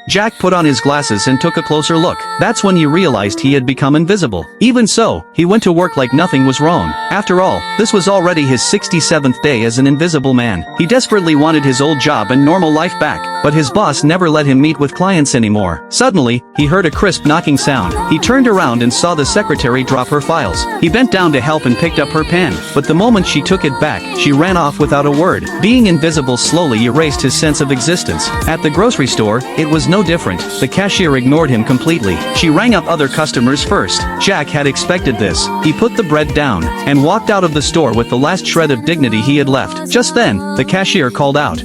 Jack put on his glasses and took a closer look. That's when he realized he had become invisible. Even so, he went to work like nothing was wrong. After all, this was already his 67th day as an invisible man. He desperately wanted his old job and normal life back, but his boss never let him meet with clients anymore. Suddenly, he heard a crisp knocking sound. He turned around and saw the secretary drop her files. He bent down to help and picked up her pen, but the moment she took it back, she ran off without a word. Being invisible slowly erased his sense of existence. At the grocery store, it was no different. The cashier ignored him completely. She rang up other customers first. Jack had expected this. He put the bread down and walked out of the store with the last shred of dignity he had left. Just then, the cashier called out.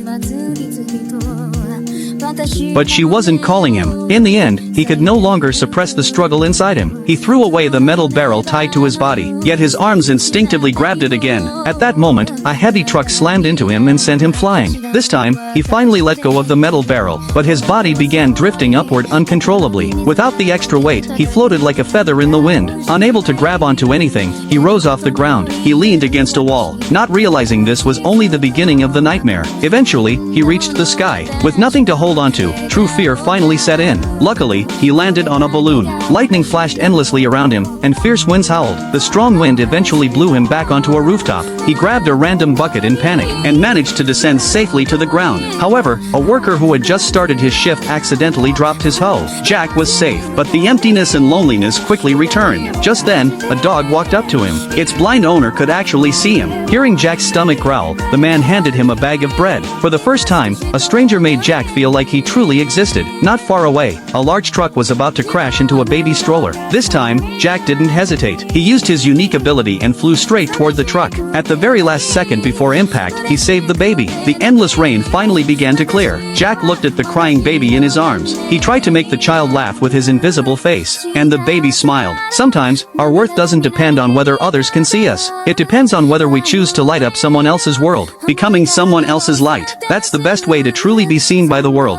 But she wasn't calling him. In the end, he could no longer suppress the struggle inside him. He threw away the metal barrel tied to his body, yet his arms instinctively grabbed it again. At that moment, a heavy truck slammed into him and sent him flying. This time, he finally let go of the metal barrel, but his body began drifting upward uncontrollably. Without the extra weight, he floated like a feather in the wind. Unable to grab onto anything, he rose off the ground. He leaned against a wall, not realizing this was only the beginning of the nightmare. Eventually, he reached the sky. With nothing to hold onto, true fear finally set in. Luckily, he landed on a balloon. Lightning flashed endlessly around him, and fierce winds howled. The strong wind eventually blew him back onto a rooftop. He grabbed a random bucket in panic, and managed to descend safely to the ground. However, a worker who had just started his shift accidentally dropped his hoe. Jack was safe, but the emptiness and loneliness quickly returned. Just then, a dog walked up to him. Its blind owner could actually see him. Hearing Jack's stomach growl, the man handed him a bag of bread. For the first time, a stranger made Jack feel like he truly existed. Not far away, a large truck was about to crash into a baby stroller. This time, Jack didn't hesitate. He used his unique ability and flew straight toward the truck. At the very last second before impact, he saved the baby. The endless rain finally began to clear. Jack looked at the crying baby in his arms. He tried to make the child laugh with his invisible face, and the baby smiled. Sometimes, our worth doesn't depend on whether others can see us. It depends on whether we choose to light up someone else's world, becoming someone else's light. That's the best way to truly be seen by the world.